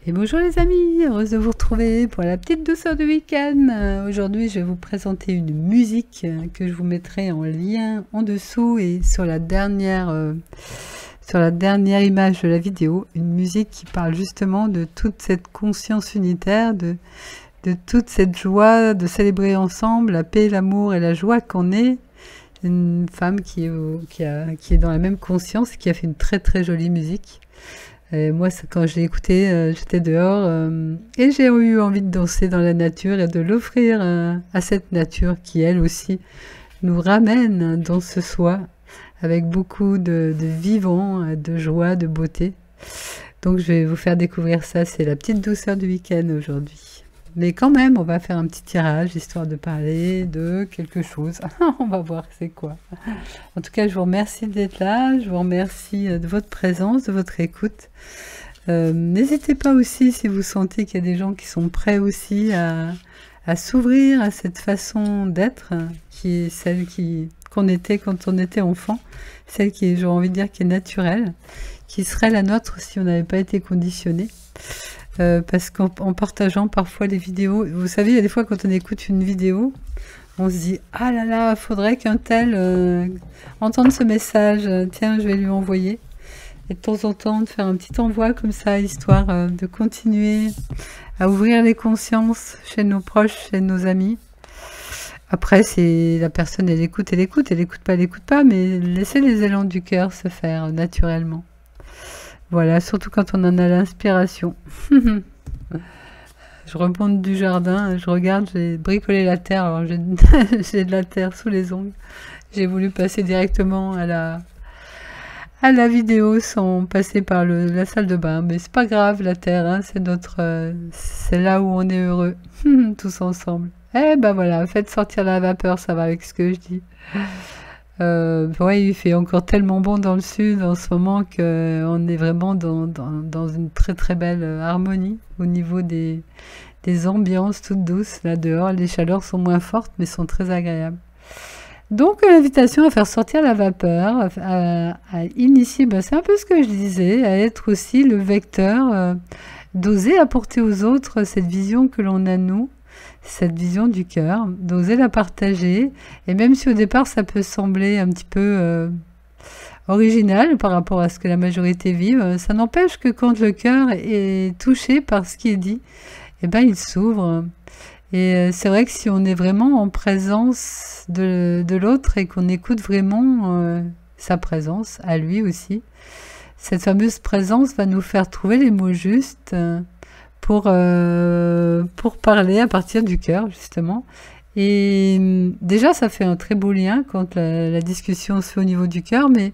Et bonjour les amis, heureuse de vous retrouver pour la petite douceur du week-end. Aujourd'hui, je vais vous présenter une musique que je vous mettrai en lien en dessous et sur la dernière image de la vidéo. Une musique qui parle justement de toute cette conscience unitaire, de toute cette joie de célébrer ensemble la paix, l'amour et la joie qu'on est. Une femme qui est dans la même conscience et qui a fait une très très jolie musique. Et moi, quand je l'ai écouté, j'étais dehors et j'ai eu envie de danser dans la nature et de l'offrir à cette nature qui, elle aussi, nous ramène dans ce soi avec beaucoup de vivant, de joie, de beauté. Donc, je vais vous faire découvrir ça. C'est la petite douceur du week-end aujourd'hui. Mais quand même, on va faire un petit tirage, histoire de parler de quelque chose. On va voir c'est quoi. En tout cas, je vous remercie d'être là. Je vous remercie de votre présence, de votre écoute. N'hésitez pas aussi, si vous sentez qu'il y a des gens qui sont prêts aussi à s'ouvrir à cette façon d'être, qui est celle qu'on était quand on était enfant, celle qui est, j'ai envie de dire, qui est naturelle, qui serait la nôtre si on n'avait pas été conditionné. Parce qu'en partageant parfois les vidéos, vous savez, il y a des fois quand on écoute une vidéo, on se dit « Ah là là, faudrait qu'un tel entende ce message, tiens, je vais lui envoyer. » Et de temps en temps, de faire un petit envoi comme ça, histoire de continuer à ouvrir les consciences chez nos proches, chez nos amis. Après, c'est la personne, elle écoute, mais laissez les élans du cœur se faire naturellement. Voilà, surtout quand on en a l'inspiration. Je remonte du jardin, je regarde, j'ai bricolé la terre, alors j'ai de la terre sous les ongles. J'ai voulu passer directement à la vidéo sans passer par la salle de bain, mais c'est pas grave, la terre, hein, c'est là où on est heureux, tous ensemble. Eh ben voilà, faites sortir la vapeur, ça va avec ce que je dis. Ouais, il fait encore tellement bon dans le sud en ce moment qu'on est vraiment dans une très très belle harmonie au niveau des ambiances toutes douces. Là dehors, les chaleurs sont moins fortes mais sont très agréables. Donc l'invitation à faire sortir la vapeur, à initier, ben, c'est un peu ce que je disais, à être aussi le vecteur, d'oser apporter aux autres cette vision que l'on a nous, cette vision du cœur, d'oser la partager, et même si au départ ça peut sembler un petit peu original par rapport à ce que la majorité vive, ça n'empêche que quand le cœur est touché par ce qui est dit, eh ben il s'ouvre. Et c'est vrai que si on est vraiment en présence de l'autre et qu'on écoute vraiment sa présence, à lui aussi, cette fameuse présence va nous faire trouver les mots justes pour parler à partir du cœur, justement. Et déjà, ça fait un très beau lien quand la discussion se fait au niveau du cœur, mais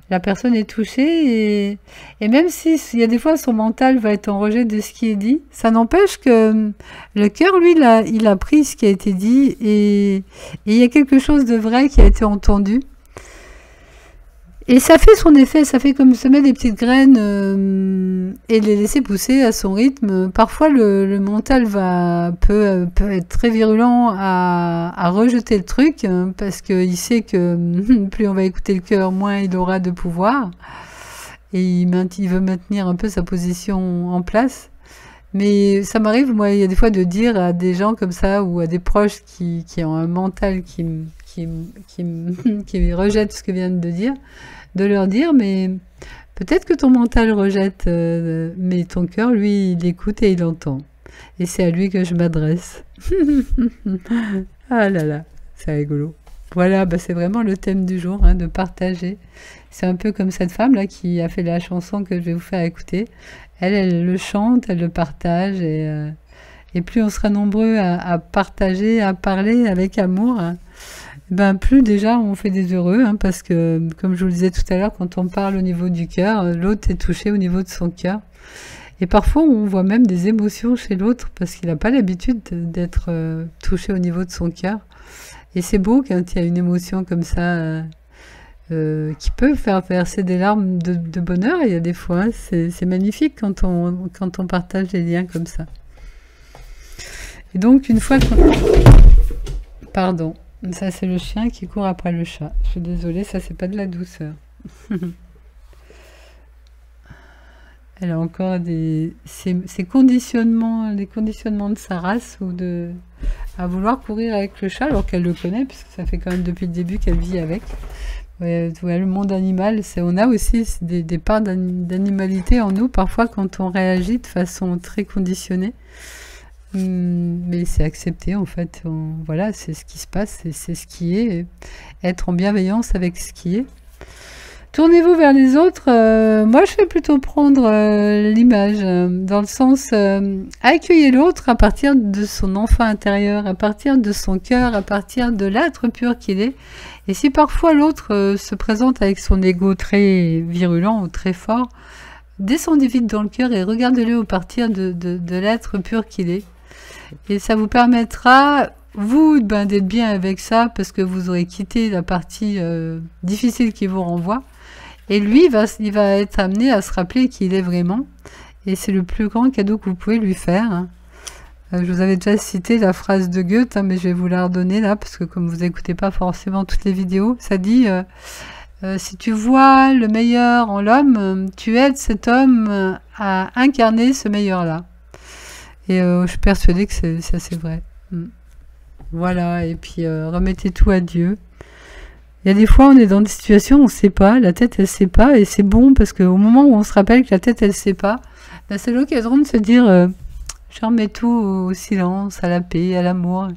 la personne est touchée et même si il y a des fois son mental va être en rejet de ce qui est dit, ça n'empêche que le cœur, lui, il a pris ce qui a été dit et il y a quelque chose de vrai qui a été entendu. Et ça fait son effet, ça fait comme semer des petites graines et les laisser pousser à son rythme. Parfois, le mental peut être très virulent à rejeter le truc parce qu'il sait que plus on va écouter le cœur, moins il aura de pouvoir. Et il veut maintenir un peu sa position en place. Mais ça m'arrive, moi, il y a des fois de dire à des gens comme ça ou à des proches qui ont un mental qui rejettent ce que vient de dire, de leur dire, mais peut-être que ton mental rejette, mais ton cœur, lui, il écoute et il entend. Et c'est à lui que je m'adresse. Ah là là, c'est rigolo. Voilà, bah c'est vraiment le thème du jour, hein, de partager. C'est un peu comme cette femme-là qui a fait la chanson que je vais vous faire écouter. Elle le chante, elle le partage, et plus on sera nombreux à partager, à parler avec amour, hein, ben plus déjà on fait des heureux, hein, parce que, comme je vous le disais tout à l'heure, quand on parle au niveau du cœur, l'autre est touché au niveau de son cœur. Et parfois, on voit même des émotions chez l'autre, parce qu'il n'a pas l'habitude d'être touché au niveau de son cœur. Et c'est beau quand il y a une émotion comme ça, qui peut faire verser des larmes de bonheur. Il y a des fois, hein, c'est magnifique quand on partage des liens comme ça. Et donc, une fois qu'on... Pardon, ça c'est le chien qui court après le chat. Je suis désolée, ça c'est pas de la douceur. Elle a encore ses conditionnements, les conditionnements de sa race ou à vouloir courir avec le chat alors qu'elle le connaît, puisque ça fait quand même depuis le début qu'elle vit avec. Ouais, le monde animal, on a aussi des parts d'animalité en nous, parfois quand on réagit de façon très conditionnée. Mais c'est accepté en fait, voilà, c'est ce qui se passe, c'est ce qui est, être en bienveillance avec ce qui est. Tournez-vous vers les autres. Moi, je vais plutôt prendre l'image, dans le sens accueillir l'autre à partir de son enfant intérieur, à partir de son cœur, à partir de l'être pur qu'il est. Et si parfois l'autre se présente avec son ego très virulent ou très fort, descendez vite dans le cœur et regardez-le à partir de l'être pur qu'il est. Et ça vous permettra, vous, d'être bien avec ça, parce que vous aurez quitté la partie difficile qui vous renvoie. Et lui, il va être amené à se rappeler qui il est vraiment. Et c'est le plus grand cadeau que vous pouvez lui faire. Je vous avais déjà cité la phrase de Goethe, mais je vais vous la redonner là, parce que comme vous n'écoutez pas forcément toutes les vidéos, ça dit si tu vois le meilleur en l'homme, tu aides cet homme à incarner ce meilleur-là. Et je suis persuadée que c'est assez vrai. Voilà, et puis remettez tout à Dieu. Il y a des fois, on est dans des situations où on ne sait pas, la tête, elle ne sait pas, et c'est bon, parce qu'au moment où on se rappelle que la tête, elle ne sait pas, ben, c'est l'occasion de se dire, je remets tout au silence, à la paix, à l'amour.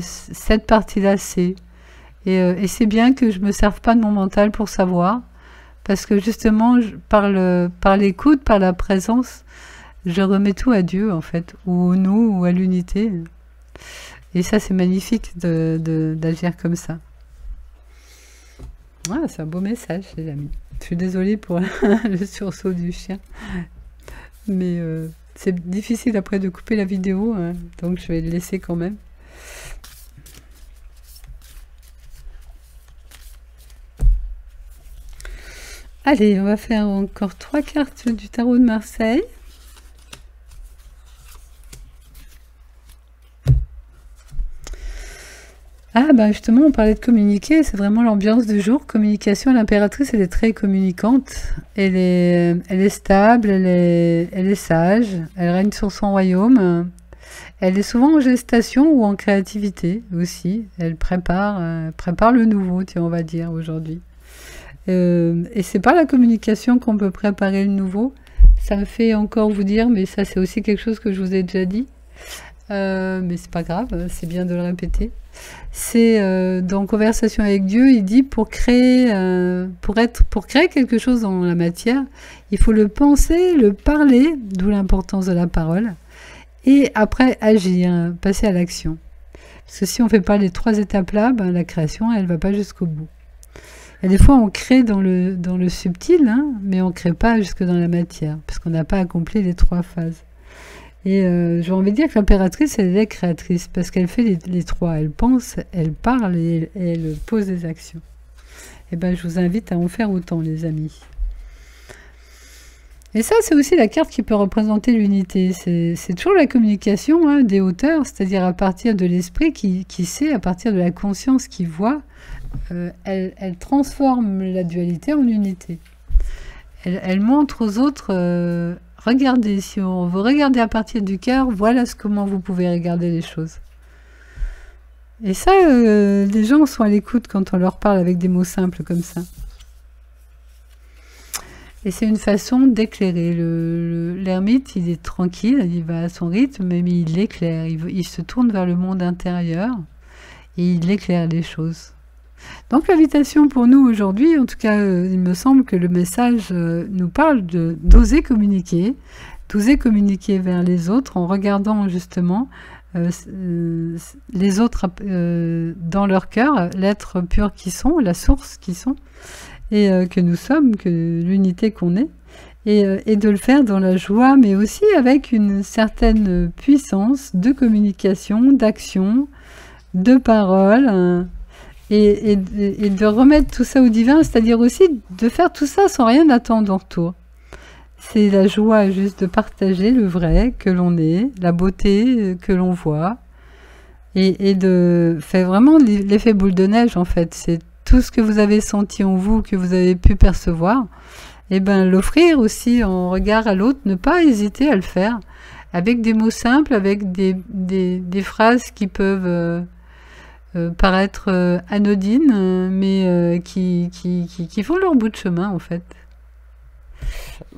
Cette partie-là, c'est. Et c'est bien que je ne me serve pas de mon mental pour savoir, parce que justement, par l'écoute, par la présence, je remets tout à Dieu, en fait, ou au nous, ou à l'unité. Et ça, c'est magnifique d'agir comme ça. Ah, c'est un beau message, les amis. Je suis désolée pour le sursaut du chien. Mais c'est difficile après de couper la vidéo, hein, donc je vais le laisser quand même. Allez, on va faire encore 3 cartes du tarot de Marseille. Ah bah justement, on parlait de communiquer, c'est vraiment l'ambiance du jour. Communication, l'impératrice, elle est très communicante, elle est stable, elle est sage, elle règne sur son royaume, elle est souvent en gestation ou en créativité aussi, elle prépare le nouveau, tiens, on va dire aujourd'hui. Et c'est par la communication qu'on peut préparer le nouveau. Ça me fait encore vous dire, mais ça c'est aussi quelque chose que je vous ai déjà dit, mais c'est pas grave, c'est bien de le répéter. C'est dans Conversation avec Dieu, il dit pour créer quelque chose dans la matière, il faut le penser, le parler, d'où l'importance de la parole, et après agir, passer à l'action. Parce que si on ne fait pas les 3 étapes-là, ben, la création, elle ne va pas jusqu'au bout. Et des fois, on crée dans le subtil, hein, mais on ne crée pas jusque dans la matière, parce qu'on n'a pas accompli les 3 phases. Et j'ai envie de dire que l'impératrice, elle est créatrice, parce qu'elle fait les 3. Elle pense, elle parle et elle pose des actions. Et ben, je vous invite à en faire autant, les amis. Et ça, c'est aussi la carte qui peut représenter l'unité. C'est toujours la communication, hein, des hauteurs, c'est-à-dire à partir de l'esprit qui sait, à partir de la conscience qui voit, elle transforme la dualité en unité. Elle montre aux autres... regardez, si on veut regarder à partir du cœur, voilà comment vous pouvez regarder les choses. Et ça, les gens sont à l'écoute quand on leur parle avec des mots simples comme ça. Et c'est une façon d'éclairer. L'ermite, il est tranquille, il va à son rythme, mais il éclaire, il se tourne vers le monde intérieur et il éclaire les choses. Donc l'invitation pour nous aujourd'hui, en tout cas il me semble que le message nous parle d'oser communiquer vers les autres en regardant justement les autres dans leur cœur, l'être pur qu'ils sont, la source qu'ils sont, et que nous sommes, que l'unité qu'on est, et de le faire dans la joie, mais aussi avec une certaine puissance de communication, d'action, de parole, et de remettre tout ça au divin, c'est-à-dire aussi de faire tout ça sans rien attendre en retour. C'est la joie juste de partager le vrai que l'on est, la beauté que l'on voit, et de faire vraiment l'effet boule de neige en fait. C'est tout ce que vous avez senti en vous, que vous avez pu percevoir, et ben l'offrir aussi en regard à l'autre, ne pas hésiter à le faire, avec des mots simples, avec des phrases qui peuvent paraître anodines, mais qui font leur bout de chemin en fait.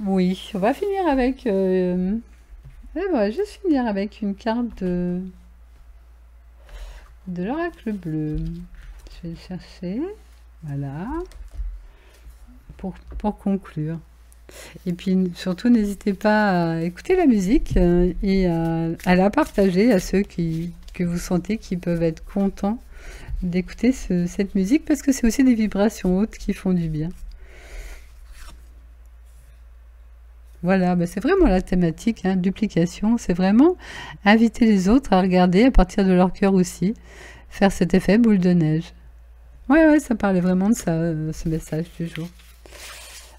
Oui, on va finir avec... on va juste finir avec une carte de l'oracle bleu. Je vais le chercher. Voilà. Pour conclure. Et puis surtout, n'hésitez pas à écouter la musique et à la partager à ceux que vous sentez qui peuvent être contents d'écouter cette musique, parce que c'est aussi des vibrations hautes qui font du bien. Voilà, ben c'est vraiment la thématique, hein, duplication. C'est vraiment inviter les autres à regarder à partir de leur cœur aussi, faire cet effet boule de neige. Ouais, ouais, ça parlait vraiment de ça, ce message du jour.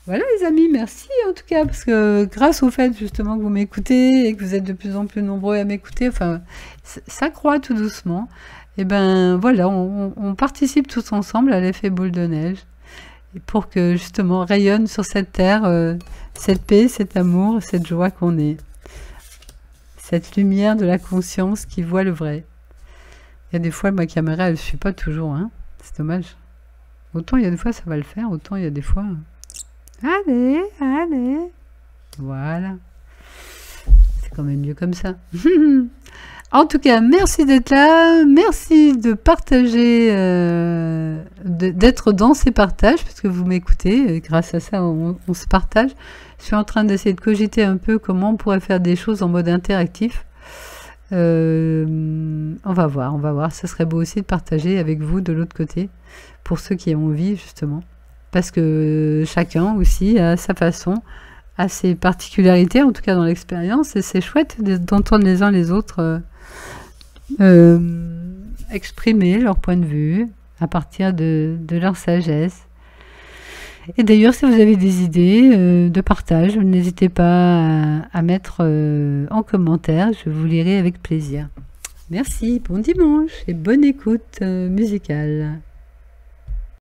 Voilà les amis, merci en tout cas, parce que grâce au fait justement que vous m'écoutez et que vous êtes de plus en plus nombreux à m'écouter, enfin, ça croît tout doucement. Et ben voilà, on participe tous ensemble à l'effet boule de neige, et pour que justement rayonne sur cette terre cette paix, cet amour, cette joie qu'on est. Cette lumière de la conscience qui voit le vrai. Il y a des fois, ma caméra, elle ne suit pas toujours, hein. C'est dommage. Autant il y a des fois, ça va le faire, autant il y a des fois... Allez, allez. Voilà. C'est quand même mieux comme ça. En tout cas, merci d'être là. Merci de partager, d'être dans ces partages, parce que vous m'écoutez. Grâce à ça, on se partage. Je suis en train d'essayer de cogiter un peu comment on pourrait faire des choses en mode interactif. On va voir. Ça serait beau aussi de partager avec vous de l'autre côté, pour ceux qui ont envie, justement. Parce que chacun aussi a sa façon, a ses particularités, en tout cas dans l'expérience, et c'est chouette d'entendre les uns les autres exprimer leur point de vue à partir de leur sagesse. Et d'ailleurs, si vous avez des idées de partage, n'hésitez pas à mettre en commentaire, je vous lirai avec plaisir. Merci, bon dimanche et bonne écoute musicale.